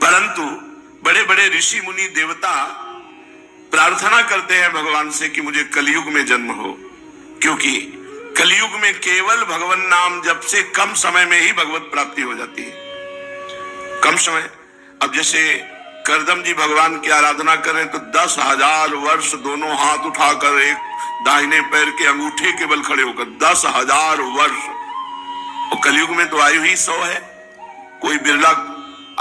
परंतु बड़े बड़े ऋषि मुनि देवता प्रार्थना करते हैं भगवान से कि मुझे कलयुग में जन्म हो, क्योंकि कलयुग में केवल भगवान नाम जप से कम समय में ही भगवत प्राप्ति हो जाती है। कम समय, अब जैसे करदम जी भगवान की आराधना करें तो 10,000 वर्ष दोनों हाथ उठाकर एक दाहिने पैर के अंगूठे के बल खड़े होकर 10,000 वर्ष, और कलयुग में तो आयु ही 100 है। कोई बिरला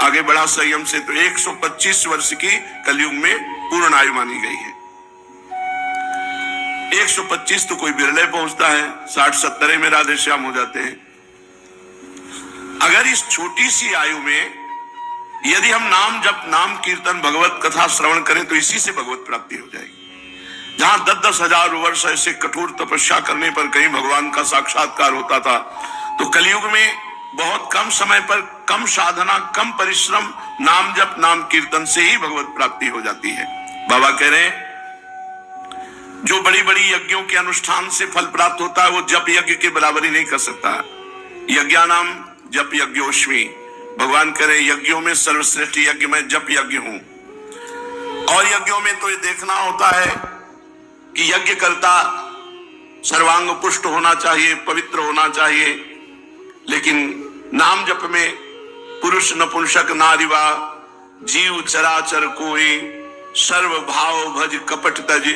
आगे बढ़ा संयम से तो 125 वर्ष की कलयुग में पूर्ण आयु मानी गई है। 125 तो कोई बिरले पहुंचता है, 60-70 में राधे श्याम हो जाते हैं। अगर इस छोटी सी आयु में यदि हम नाम जप, नाम कीर्तन, भगवत कथा श्रवण करें तो इसी से भगवत प्राप्ति हो जाएगी। जहां 10-10 हजार वर्ष ऐसे कठोर तपस्या करने पर कहीं भगवान का साक्षात्कार होता था, तो कलयुग में बहुत कम समय पर, कम साधना, कम परिश्रम, नाम जप, नाम कीर्तन से ही भगवत प्राप्ति हो जाती है। बाबा कह रहे हैं जो बड़ी बड़ी यज्ञों के अनुष्ठान से फल प्राप्त होता है वो जप यज्ञ के बराबरी नहीं कर सकता। यज्ञानाम जप यज्ञोस्मि, भगवान कह रहे यज्ञों में सर्वश्रेष्ठ यज्ञ में जप यज्ञ हूं। और यज्ञों में तो ये देखना होता है कि यज्ञ करता सर्वांग पुष्ट होना चाहिए, पवित्र होना चाहिए। लेकिन नाम जप में पुरुष नपुंसक नारीवा जीव चराचर कोई, सर्व भाव भज कपट तज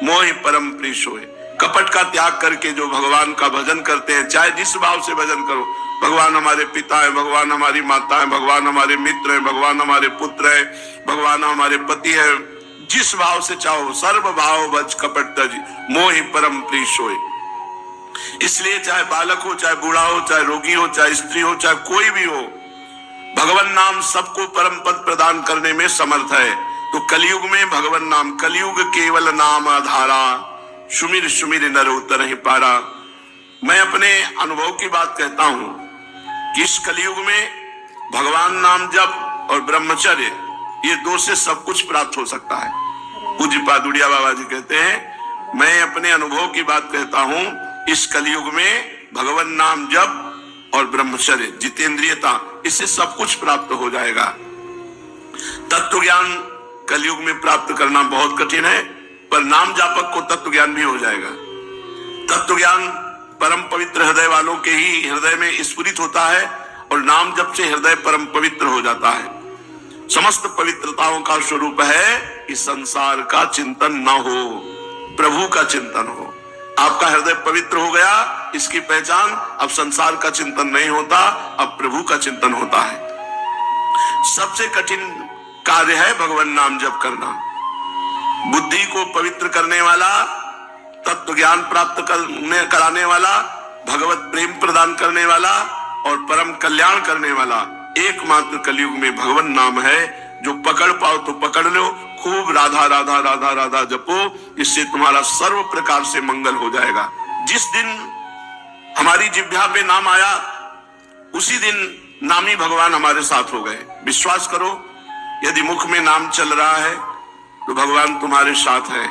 मोहि परम प्रीश होए। कपट का त्याग करके जो भगवान का भजन करते हैं, चाहे जिस भाव से भजन करो, भगवान हमारे पिता है, भगवान हमारी माता है, भगवान हमारे मित्र है, भगवान हमारे पुत्र है, भगवान हमारे पति है, जिस भाव से चाहो, सर्व भाव भज कपट तज मोहि परम प्रीश होए। इसलिए चाहे बालक हो, चाहे बूढ़ा हो, चाहे रोगी हो, चाहे स्त्री हो, चाहे कोई भी हो, भगवान नाम सबको परम पद प्रदान करने में समर्थ है। तो कलयुग में भगवान नाम, कलयुग केवल नाम आधारा, सुमिर सुमिर नर उतर ही पारा। मैं अपने अनुभव की बात कहता हूं कि इस कलयुग में भगवान नाम जप और ब्रह्मचर्य, ये दो से सब कुछ प्राप्त हो सकता है। पूज्य पादुड़िया बाबा जी कहते हैं, मैं अपने अनुभव की बात कहता हूं, इस कलयुग में भगवान नाम जप और ब्रह्मचर्य, जितेंद्रियता, इससे सब कुछ प्राप्त हो जाएगा। तत्व ज्ञान कलयुग में प्राप्त करना बहुत कठिन है, पर नाम जापक को तत्व ज्ञान भी हो जाएगा। तत्व ज्ञान परम पवित्र हृदय वालों के ही हृदय में स्फुरित होता है, और नाम जप से हृदय परम पवित्र हो जाता है। समस्त पवित्रताओं का स्वरूप है कि संसार का चिंतन न हो, प्रभु का चिंतन हो। आपका हृदय पवित्र हो गया, इसकी पहचान अब संसार का चिंतन नहीं होता, अब प्रभु का चिंतन होता है। सबसे कठिन कार्य है भगवान नाम जप करना। बुद्धि को पवित्र करने वाला, तत्व ज्ञान प्राप्त कराने वाला, भगवत प्रेम प्रदान करने वाला और परम कल्याण करने वाला एकमात्र कलयुग में भगवान नाम है। जो पकड़ पाओ तो पकड़ लो, खूब राधा राधा राधा राधा जपो, इससे तुम्हारा सर्व प्रकार से मंगल हो जाएगा। जिस दिन हमारी जिह्वा पे नाम आया, उसी दिन नामी भगवान हमारे साथ हो गए। विश्वास करो, यदि मुख में नाम चल रहा है तो भगवान तुम्हारे साथ है।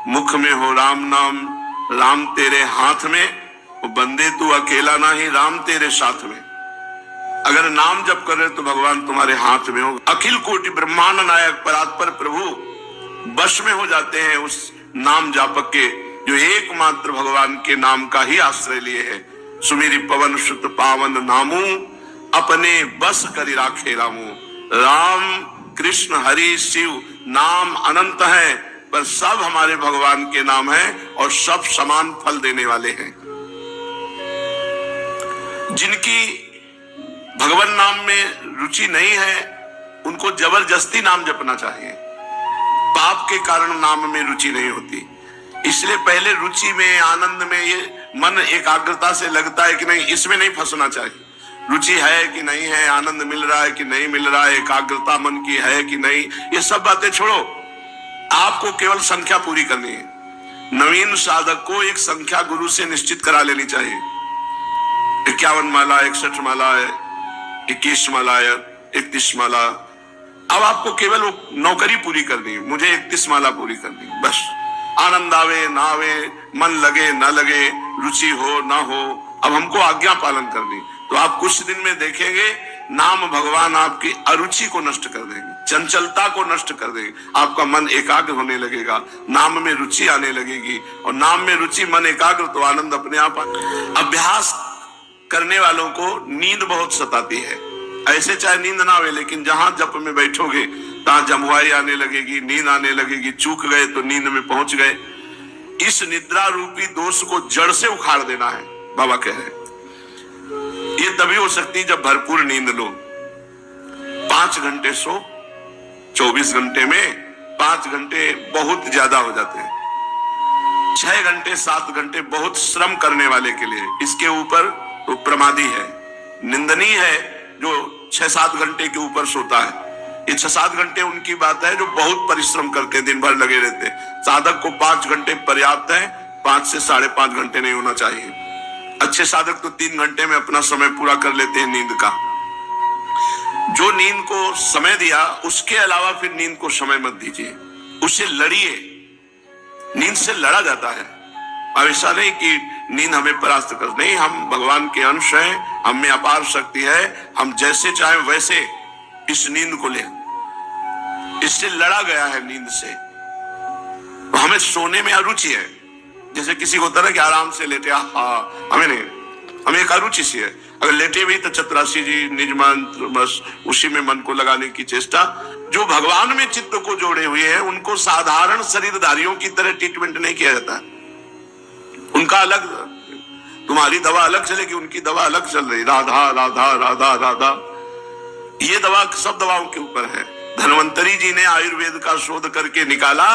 मुख में हो राम नाम, राम तेरे हाथ में, वो बंदे तू अकेला नहीं, राम तेरे साथ में। अगर नाम जप कर रहे तो भगवान तुम्हारे हाथ में हो। अखिल कोटि ब्रह्मांड नायक परात्पर प्रभु वश में हो जाते हैं उस नाम जापक के, जो एकमात्र भगवान के नाम का ही आश्रय लिए है। सुमेरी पवन सुत पावन नामू, अपने बस करी राखे रामू। राम कृष्ण हरि शिव नाम अनंत है, पर सब हमारे भगवान के नाम है और सब समान फल देने वाले हैं। जिनकी भगवान नाम में रुचि नहीं है, उनको जबरदस्ती नाम जपना चाहिए। पाप के कारण नाम में रुचि नहीं होती, इसलिए पहले रुचि में, आनंद में ये मन एकाग्रता से लगता है कि नहीं, इसमें नहीं फंसना चाहिए। रुचि है कि नहीं है, आनंद मिल रहा है कि नहीं मिल रहा है, एकाग्रता मन की है कि नहीं, ये सब बातें छोड़ो। आपको केवल संख्या पूरी करनी है। नवीन साधक को एक संख्या गुरु से निश्चित करा लेनी चाहिए। 51 माला, 61 माला है, 21 माला है, 31 माला। अब आपको केवल वो नौकरी पूरी करनी है, मुझे 31 माला पूरी करनी है, बस। आनंद आवे ना आवे, मन लगे ना लगे, रुचि हो ना हो, अब हमको आज्ञा पालन करनी। तो आप कुछ दिन में देखेंगे नाम भगवान आपकी अरुचि को नष्ट कर देंगे, चंचलता को नष्ट कर देंगे। आपका मन एकाग्र होने लगेगा, नाम में रुचि आने लगेगी, और नाम में रुचि मन एकाग्र तो आनंद अपने आप। अभ्यास करने वालों को नींद बहुत सताती है। ऐसे चाहे नींद ना आवे, लेकिन जहां जप में बैठोगे तहां जमुआई आने लगेगी, नींद आने लगेगी। चूक गए तो नींद में पहुंच गए। इस निद्रा रूपी दोष को जड़ से उखाड़ देना है, बाबा कह रहे हैं। ये तभी हो सकती है जब भरपूर नींद लो। 5 घंटे सो, 24 घंटे में 5 घंटे बहुत ज्यादा हो जाते हैं। 6 घंटे 7 घंटे बहुत श्रम करने वाले के लिए, इसके ऊपर तो प्रमादी है, निंदनीय है जो 6-7 घंटे के ऊपर सोता है। ये 6-7 घंटे उनकी बात है जो बहुत परिश्रम करते, दिन भर लगे रहते। साधक को 5 घंटे पर्याप्त है, 5 से 5.5 घंटे नहीं होना चाहिए। अच्छे साधक तो 3 घंटे में अपना समय पूरा कर लेते हैं नींद का। जो नींद को समय दिया, उसके अलावा फिर नींद को समय मत दीजिए, उससे लड़िए। नींद से लड़ा जाता है। अब ऐसा नहीं कि नींद हमें परास्त कर, नहीं, हम भगवान के अंश हैं, हम में अपार शक्ति है, हम जैसे चाहे वैसे इस नींद को ले। इससे लड़ा गया है नींद से। तो हमें सोने में अरुचि है। जैसे किसी को होता है कि आराम से लेटे, हमें नहीं, हमें एक अरुचि सी है। अगर लेटे भी तो चतुराशी जी निज मंत्र, बस उसी में मन को लगाने की चेष्टा। जो भगवान में चित्त को जोड़े हुए हैं उनको साधारण शरीरधारियों की तरह ट्रीटमेंट नहीं किया जाता। उनका अलग, तुम्हारी दवा अलग चलेगी, उनकी दवा अलग चल रही। राधा राधा राधा राधा, ये दवा सब दवाओं के ऊपर है। धन्वंतरी जी ने आयुर्वेद का शोध करके निकाला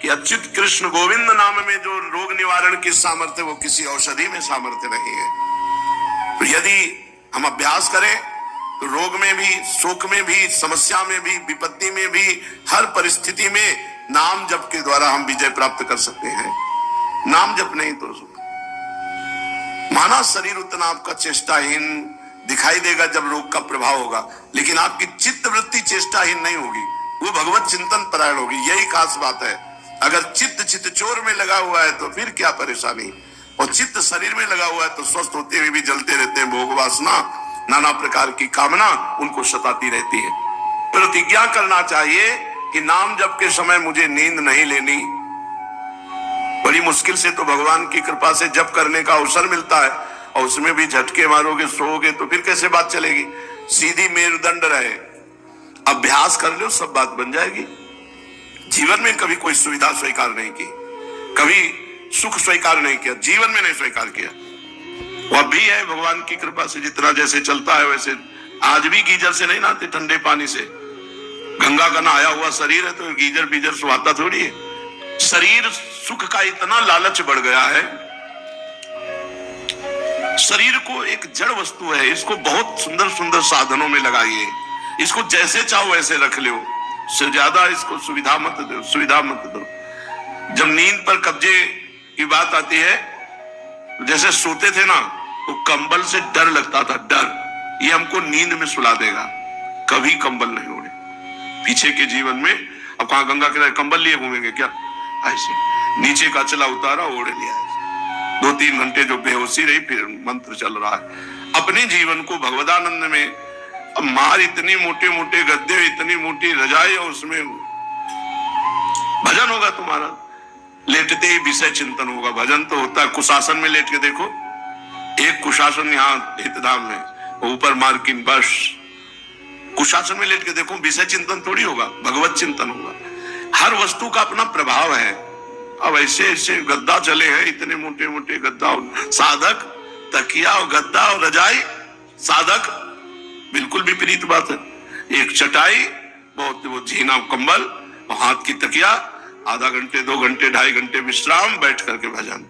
कि अच्युत कृष्ण गोविंद नाम में जो रोग निवारण की सामर्थ्य, वो किसी औषधि में सामर्थ्य नहीं है। तो यदि हम अभ्यास करें तो रोग में भी, शोक में भी, समस्या में भी, विपत्ति में भी, हर परिस्थिति में नाम जप के द्वारा हम विजय प्राप्त कर सकते हैं। नाम जप नहीं तो माना शरीर उतना आपका चेष्टाहीन दिखाई देगा जब रोग का प्रभाव होगा, लेकिन आपकी चित्त वृत्ति चेष्टाहीन नहीं होगी, वो भगवत चिंतन परायण होगी। यही खास बात है। अगर चित्त चोर में लगा हुआ है तो फिर क्या परेशानी, और चित्त शरीर में लगा हुआ है तो स्वस्थ होते हुए भी जलते रहते हैं। भोग वासना, नाना प्रकार की कामना उनको सताती रहती है। प्रतिज्ञा करना चाहिए कि नाम जप के समय मुझे नींद नहीं लेनी। बड़ी मुश्किल से तो भगवान की कृपा से जप करने का अवसर मिलता है, और उसमें भी झटके मारोगे, सोओगे तो फिर कैसे बात चलेगी। सीधी मेरुदंड रहे, अभ्यास कर लो, सब बात बन जाएगी। जीवन में कभी कोई सुविधा स्वीकार नहीं की, कभी सुख स्वीकार नहीं किया, जीवन में नहीं स्वीकार किया। वह भी है भगवान की कृपा से, जितना जैसे चलता है वैसे। आज भी गीजर से नहीं नहाते, ठंडे पानी से। गंगा का नहाया हुआ शरीर है तो गीजर बीजर सुहाता थोड़ी है। शरीर सुख का इतना लालच बढ़ गया है। शरीर को एक जड़ वस्तु है, इसको बहुत सुंदर सुंदर साधनों में लगाइए, इसको जैसे चाहो वैसे रख लो, से ज्यादा इसको सुविधा मत दो, सुविधा मत दो। जब नींद पर कब्जे की बात आती है, जैसे सोते थे ना तो कंबल से डर लगता था, डर ये हमको नींद में सुला देगा, कभी कंबल नहीं ओढ़े। पीछे के जीवन में अब कहां गंगा किनारे कंबल लिए घूमेंगे क्या, ऐसे नीचे का चला उतारा, ओढ़ लिया। 2-3 घंटे जो बेहोशी रही, फिर मंत्र चल रहा है। अपने जीवन को भगवदानंद में, अब मार इतनी मोटे मोटे गद्दे, इतनी मोटी रजाई, और उसमें भजन होगा तुम्हारा। लेटते ही विषय चिंतन होगा। भजन तो होता है, कुशासन में लेट के देखो, एक कुशासन यहाँ हितधाम में, ऊपर मार्किन, बस कुशासन में लेट के देखो, विषय चिंतन थोड़ी होगा, भगवत चिंतन होगा। हर वस्तु का अपना प्रभाव है। अब ऐसे ऐसे गद्दा चले हैं, इतने मोटे मोटे गद्दा, साधक तकिया और गद्दा और रजाई, साधक बिल्कुल विपरीत बात है। एक चटाई, बहुत वो झीना कंबल, और हाथ की तकिया, आधा घंटे 2 घंटे 2.5 घंटे विश्राम, बैठ करके भजन।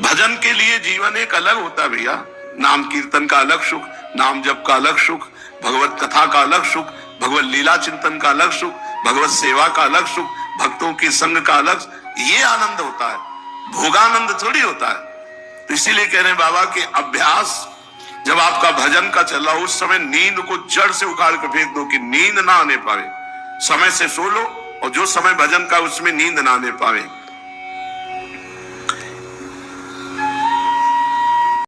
भजन के लिए जीवन एक अलग होता है भैया। नाम कीर्तन का अलग सुख, नाम जप का अलग सुख, भगवत कथा का अलग सुख, भगवत लीला चिंतन का अलग सुख, भगवत सेवा का अलग सुख, भक्तों के संग का अलग, ये आनंद होता है, भोगानंद थोड़ी होता है। तो इसीलिए कह रहे हैं बाबा कि अभ्यास जब आपका भजन का चला, उस समय नींद को जड़ से उखाड़ कर फेंक दो कि नींद ना आने पावे। समय से सो लो, और जो समय भजन का उसमें नींद ना आने पावे।